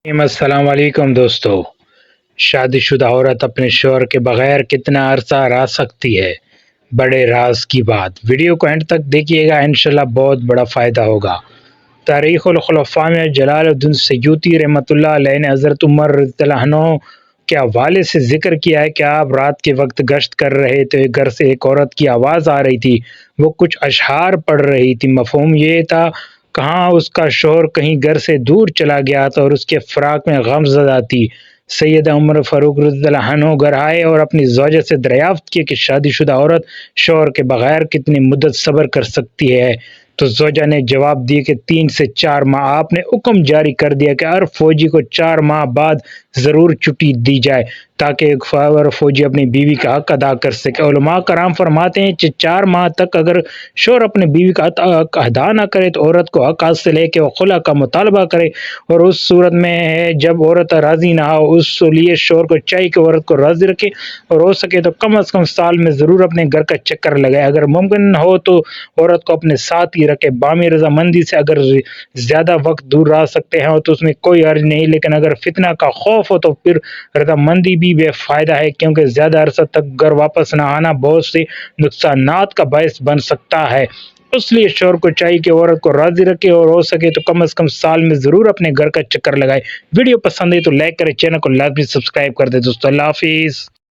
السلام علیکم دوستو۔ شادی شدہ عورت اپنے شوہر کے بغیر کتنا عرصہ رہ سکتی ہے؟ بڑے راز کی بات، ویڈیو کو اینڈ تک دیکھیے گا، انشاءاللہ بہت بڑا فائدہ ہوگا۔ تاریخ الخلفاء میں جلال الدین سیوطی رحمۃ اللہ علیہ نے حضرت عمر رضی اللہ عنہ کے حوالے سے ذکر کیا ہے کہ آپ رات کے وقت گشت کر رہے تھے، گھر سے ایک عورت کی آواز آ رہی تھی، وہ کچھ اشعار پڑھ رہی تھی۔ مفہوم یہ تھا کہاں اس کا شوہر کہیں گھر سے دور چلا گیا تھا اور اس کے فراق میں غم زدہ تھی۔ سیدہ عمر فاروق رضی اللہ عنہ گھر آئے اور اپنی زوجہ سے دریافت کیے کہ شادی شدہ عورت شوہر کے بغیر کتنی مدت صبر کر سکتی ہے، تو زوجہ نے جواب دیا کہ 3 سے 4 ماہ۔ آپ نے حکم جاری کر دیا کہ ہر فوجی کو 4 ماہ بعد ضرور چھٹی دی جائے تاکہ ایک فوجی اپنی بیوی کا حق ادا کر سکے۔ علماء کرام فرماتے ہیں کہ 4 ماہ تک اگر شوہر اپنی بیوی کا حق ادا نہ کرے تو عورت کو حق حاصل ہے کہ وہ خلع کا مطالبہ کرے، اور اس صورت میں ہے جب عورت راضی نہ ہو، اس لیے شوہر کو چاہیے کہ عورت کو راضی رکھے اور ہو سکے تو کم از کم سال میں ضرور اپنے گھر کا چکر لگائے۔ اگر ممکن ہو تو عورت کو اپنے ساتھ ہی رکھے بامی رضامندی سے۔ اگر زیادہ وقت دور رہ سکتے ہیں تو اس میں کوئی حرج نہیں، لیکن اگر فتنہ کا خوف ہو تو پھر رضامندی بھی بے فائدہ ہے، کیونکہ زیادہ عرصہ تک گھر واپس نہ آنا بہت سے نقصانات کا باعث بن سکتا ہے۔ اس لیے شوہر کو چاہیے کہ عورت کو راضی رکھے اور ہو سکے تو کم از کم سال میں ضرور اپنے گھر کا چکر لگائے۔ ویڈیو پسند ہے تو لائک کرے، چینل کو لازمی سبسکرائب کر دے دوستو۔ اللہ حافظ۔